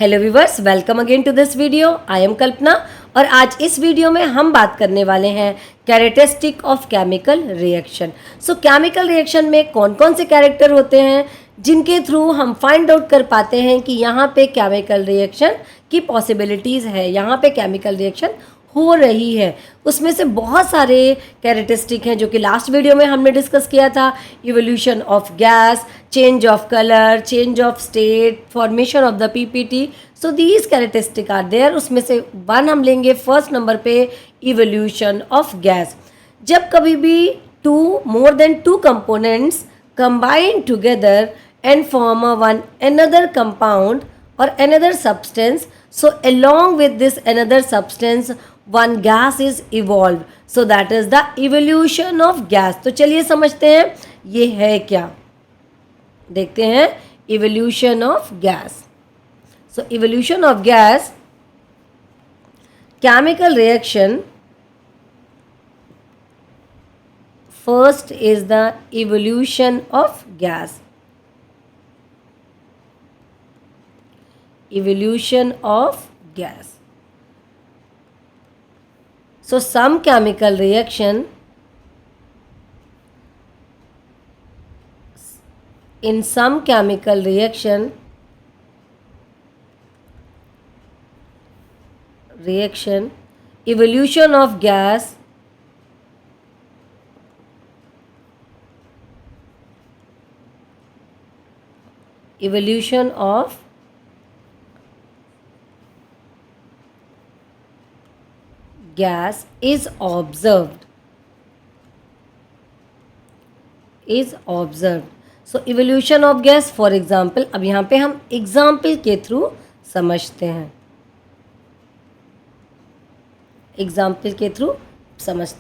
Hello viewers, welcome again to this video. I am Kalpana और आज इस वीडियो में हम बात करने वाले हैं characteristic of chemical reaction. So chemical reaction में कौन कौन से कैरेक्टर होते हैं जिनके थ्रू हम फाइंड आउट कर पाते हैं कि यहाँ पे केमिकल रिएक्शन की पॉसिबिलिटीज़ है, यहाँ पे केमिकल रिएक्शन हो रही है। उसमें से बहुत सारे कैरेक्टरिस्टिक हैं जो कि लास्ट वीडियो में हमने डिस्कस किया था। Evolution of gas, change of colour, change of state, formation of the PPT. So these characteristic are there. उसमें से वन हम लेंगे फर्स्ट नंबर पे, इवोल्यूशन ऑफ गैस। जब कभी भी more than two components combine together and form a one another compound or another substance, so along with this another substance one gas is evolved, so that is the evolution of gas। तो चलिए समझते हैं ये है क्या, देखते हैं evolution of gas। so evolution of gas, chemical reaction, first is the evolution of gas। evolution of gas. So some chemical reaction, in some chemical reaction evolution of gas gas is observed। so evolution of gas, for example, अब यहाँ पे हम example के through समझते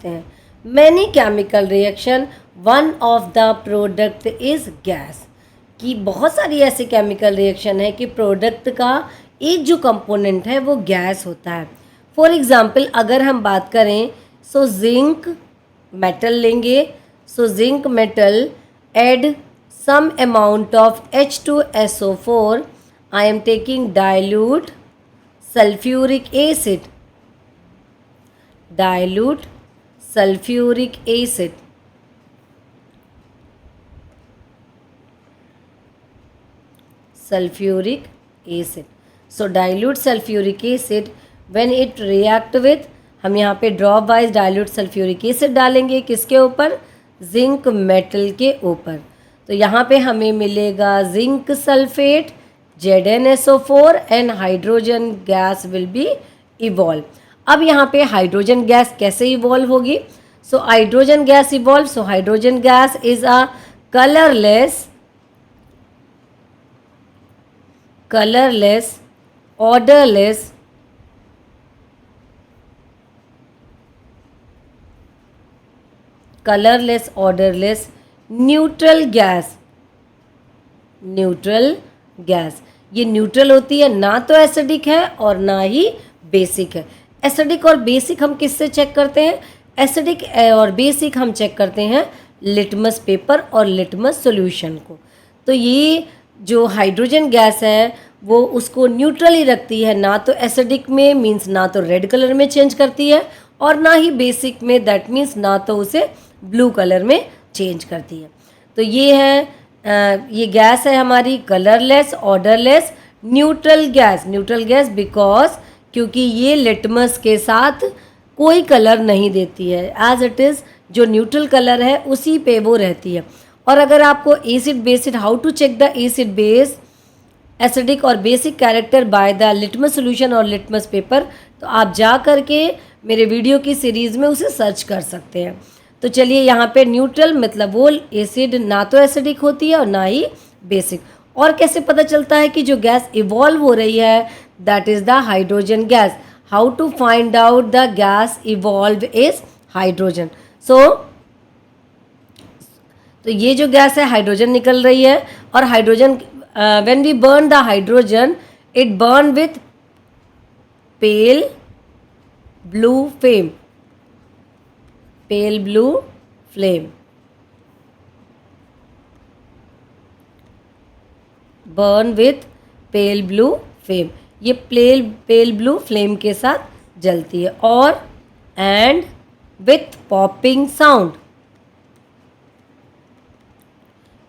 हैं, many chemical reaction, one of the product is gas. कि बहुत सारी ऐसे केमिकल रिएक्शन है कि प्रोडक्ट का एक जो कंपोनेंट है वो गैस होता है। फॉर एग्ज़ाम्पल अगर हम बात करें, सो जिंक मेटल लेंगे। So zinc metal add some amount of H2SO4, I am taking dilute sulphuric acid, so dilute sulphuric acid when it react with, हम यहाँ पे dropwise dilute sulphuric acid डालेंगे, किसके ऊपर, जिंक मेटल के ऊपर। तो यहाँ पे हमें मिलेगा zinc sulphate ZnSO4 and hydrogen gas will be evolve. अब यहाँ पे हाइड्रोजन गैस कैसे इवॉल्व होगी, so hydrogen gas evolve, so hydrogen gas is a colourless odourless neutral gas. ये न्यूट्रल होती है, ना तो एसिडिक है और ना ही बेसिक है। एसिडिक और बेसिक हम किससे चेक करते हैं, एसिडिक और बेसिक हम चेक करते हैं लिटमस पेपर और लिटमस सॉल्यूशन को। तो ये जो हाइड्रोजन गैस है वो उसको न्यूट्रल ही रखती है, ना तो एसिडिक में मीन्स ना तो रेड कलर में चेंज करती है और ना ही बेसिक में, दैट मीन्स ना तो उसे ब्लू कलर में चेंज करती है। तो ये है ये गैस है हमारी colourless odourless neutral gas because क्योंकि ये लिटमस के साथ कोई कलर नहीं देती है, एज इट इज़ जो न्यूट्रल कलर है उसी पे वो रहती है। और अगर आपको acid based, how to check the acid base, acidic और basic character by the litmus solution और लिटमस पेपर, तो आप जा करके मेरे वीडियो की सीरीज़ में उसे सर्च कर सकते हैं। तो चलिए यहाँ पे न्यूट्रल मतलब वो एसिड ना तो एसिडिक होती है और ना ही बेसिक। और कैसे पता चलता है कि जो गैस इवॉल्व हो रही है that is the hydrogen gas. How to find out the gas evolve is hydrogen. तो ये जो गैस है हाइड्रोजन निकल रही है और hydrogen when we burn the hydrogen it burn with pale blue flame, burn with pale blue flame। ये पेल blue flame के साथ जलती है। और and with popping sound,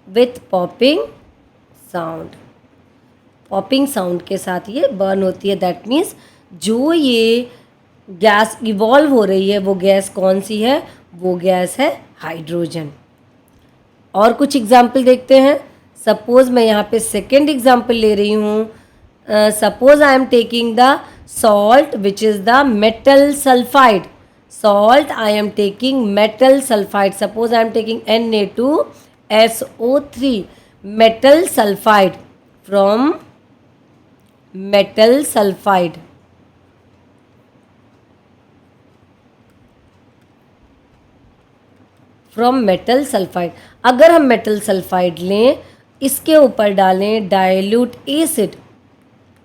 with popping sound, popping sound के साथ ये बर्न होती है। दैट मीन्स जो ये गैस इवॉल्व हो रही है वो गैस कौन सी है? वो गैस है हाइड्रोजन। और कुछ एग्जाम्पल देखते हैं। सपोज मैं यहाँ पे सेकेंड एग्जाम्पल ले रही हूँ। Suppose I am taking the salt which is the metal sulphide. Salt I am taking metal sulphide. Suppose I am taking Na2SO3 metal sulphide from metal sulphide. From metal sulphide. अगर हम metal sulphide लें, इसके ऊपर डालें dilute acid,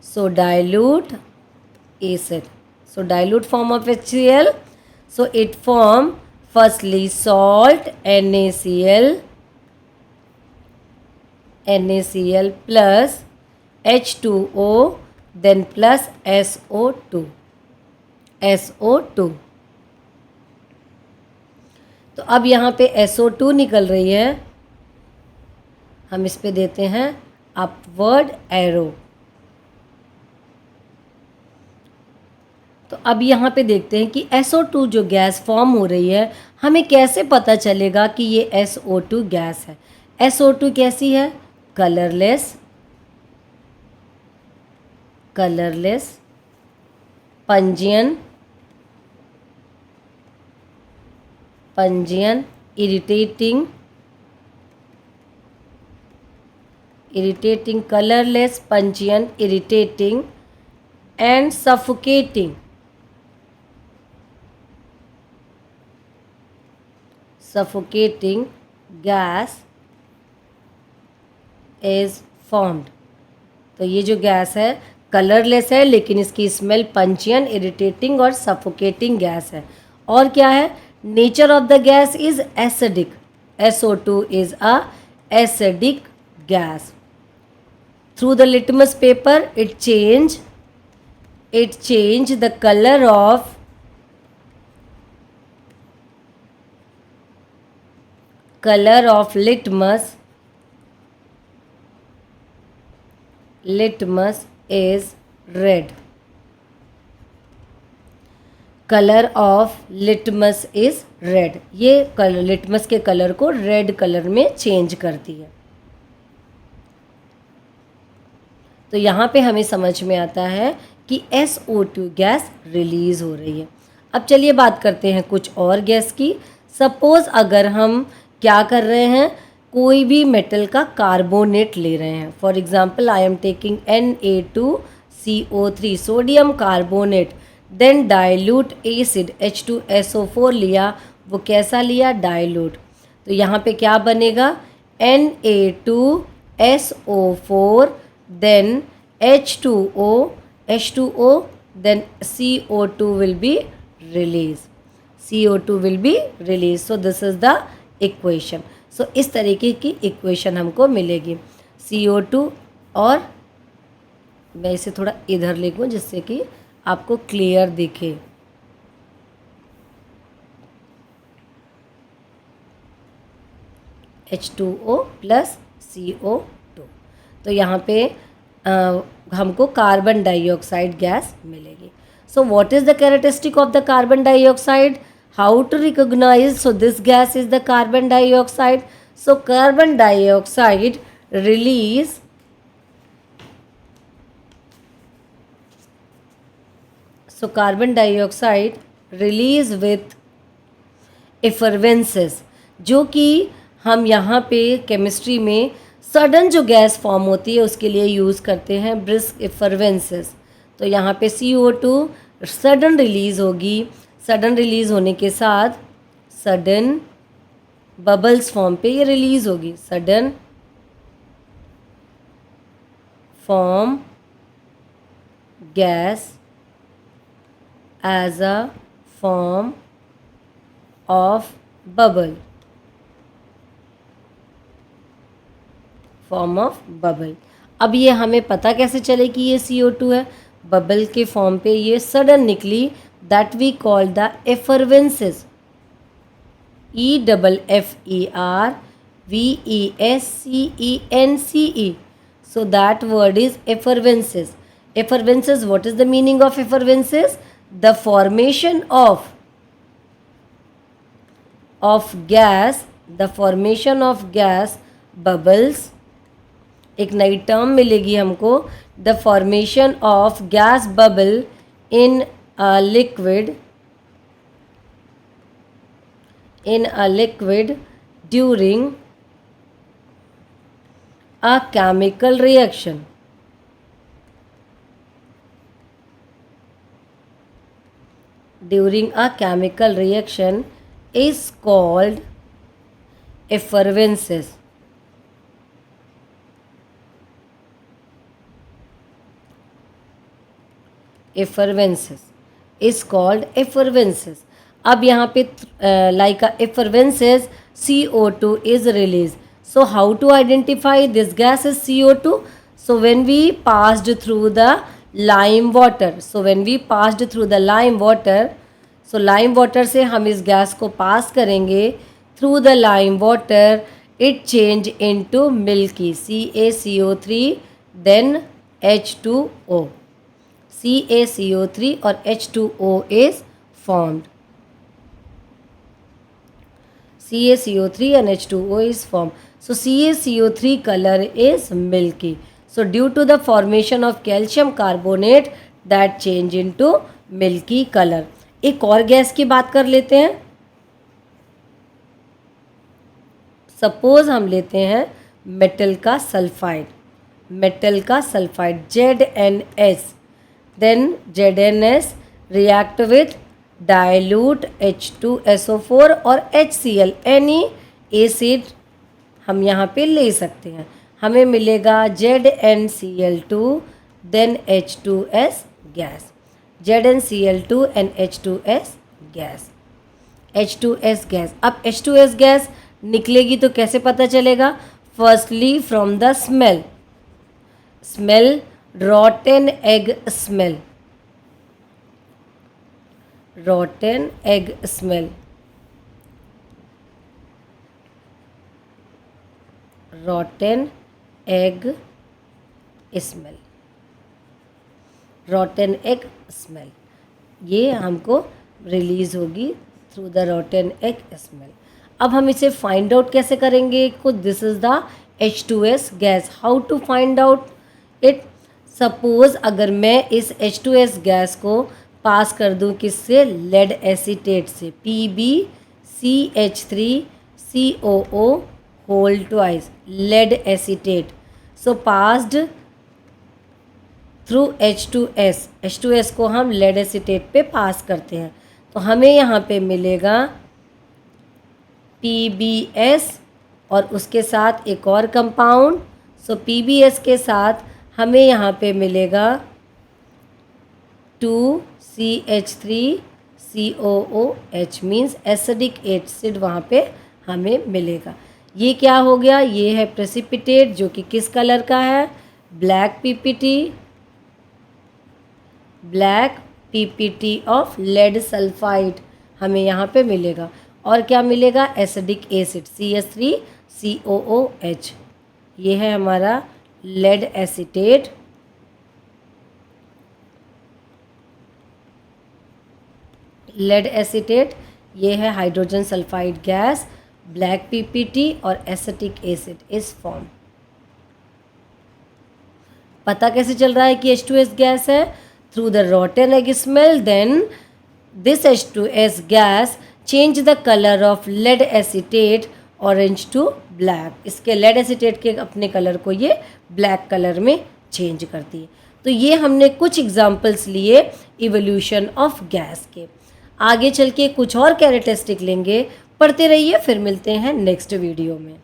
so dilute acid, so dilute form of HCl, so it form firstly salt NaCl plus H2O then plus SO2। तो अब यहाँ पे SO2 निकल रही है, हम इस पे देते हैं अपवर्ड एरो। तो अब यहाँ पे देखते हैं कि SO2 जो गैस फॉर्म हो रही है, हमें कैसे पता चलेगा कि ये SO2 गैस है? SO2 कैसी है? Colourless, pungent, irritating, colourless, pungent, irritating and suffocating. suffocating gas is formed। तो ये जो गैस है कलरलेस है, लेकिन इसकी स्मेल पंचियन, इरिटेटिंग और सफोकेटिंग गैस है। और क्या है? Nature of the gas is acidic. SO2 is a acidic gas. Through the litmus paper it change the color of litmus is red। Colour of litmus is red. ये colour litmus के colour को red colour में change करती है। तो यहाँ पे हमें समझ में आता है कि SO2 गैस रिलीज हो रही है। अब चलिए बात करते हैं कुछ और गैस की। सपोज अगर हम क्या कर रहे हैं, कोई भी मेटल का कार्बोनेट ले रहे हैं। For example I am taking Na2CO3 sodium carbonate, then dilute acid H2SO4 लिया। वो कैसा लिया? डाइल्यूट। तो यहाँ पे क्या बनेगा? Na2SO4 then H2O then CO2 will be released। so this is the equation। so इस तरीके की इक्वेशन हमको मिलेगी। CO2 और मैं इसे थोड़ा इधर लिखूँ जिससे कि आपको क्लियर दिखे। H2O plus CO2। तो यहाँ पे हमको कार्बन डाइऑक्साइड गैस मिलेगी। So what is the characteristic of the carbon dioxide? How to recognise? So this gas is the carbon dioxide. So carbon dioxide release with effervescences, जो कि हम यहाँ पे केमिस्ट्री में सडन जो गैस फॉर्म होती है उसके लिए यूज़ करते हैं ब्रिस्क इफरवेंसेस। तो यहाँ पे CO2 सडन रिलीज़ होगी। सडन रिलीज़ होने के साथ सडन बबल्स फॉर्म पे ये रिलीज़ होगी। Sudden form gas as a form of bubble, अब ये हमें पता कैसे चले कि ये CO2 है? बबल के फॉर्म पे ये सडन निकली, that we call the effervescences, EFFERVESCENCE. So that word is effervescence. Effervescence, what is the meaning of effervescence? The formation of gas, the formation of gas bubbles. एक नई term मिलेगी हमको, the formation of gas bubble in a liquid, during a chemical reaction. During a chemical reaction is called effervescence. Effervescence is called effervescence. अब यहाँ पे like a effervescence CO2 is released. So how to identify this gas is CO2? So when we passed through the lime water, so lime water से हम इस gas को पास करेंगे, through the lime water it change into milky CaCO3 then H2O. CaCO3 और H2O is formed. CaCO3 and H2O is formed. So CaCO3 color is milky. So due to the formation of calcium carbonate that change into milky color. एक और gas की बात कर लेते हैं. Suppose हम लेते हैं मेटल का sulphide, ZNS. Then ZNS react with dilute H2SO4 और HCl, एनी एसिड हम यहाँ पे ले सकते हैं. हमें मिलेगा ZnCl2 then H2S gas, ZnCl2 and H2S gas, H2S gas. अब H2S गैस निकलेगी तो कैसे पता चलेगा? Firstly from the smell, rotten egg smell, rotten egg smell, rotten egg smell, rotten egg smell. ये हमको रिलीज होगी through the rotten egg smell. अब हम इसे फाइंड आउट कैसे करेंगे? को this is the H2S gas. How to find out it? Suppose अगर मैं इस H2S गैस को पास कर दूं किससे? लेड एसीटेट से, PbCH3COO whole twice, lead acetate. So passed through H2S, H2S को हम लेड एसीटेट पे पास करते हैं तो हमें यहाँ पे मिलेगा PbS और उसके साथ एक और कंपाउंड. सो PbS के साथ हमें यहाँ पे मिलेगा 2CH3COOH, मीन्स एसिडिक एसिड वहाँ पे हमें मिलेगा. ये क्या हो गया? ये है प्रेसिपिटेट जो कि किस कलर का है? Black PPT of lead sulphide हमें यहाँ पे मिलेगा. और क्या मिलेगा? Acidic acid CH3COOH. ये है हमारा लेड एसीटेट. ये है hydrogen sulphide gas, black PPT और एसिटिक एसिड इज फॉर्म. पता कैसे चल रहा है कि H2S गैस है? Through the rotten egg smell. Then this H2S gas change the colour of lead acetate orange to black. इसके लेड एसीटेट के अपने कलर को ये ब्लैक कलर में चेंज करती है. तो ये हमने कुछ एग्जाम्पल्स लिए इवोल्यूशन ऑफ गैस के. आगे चल के कुछ और कैरेक्टरिस्टिक लेंगे. पढ़ते रहिए, फिर मिलते हैं नेक्स्ट वीडियो में.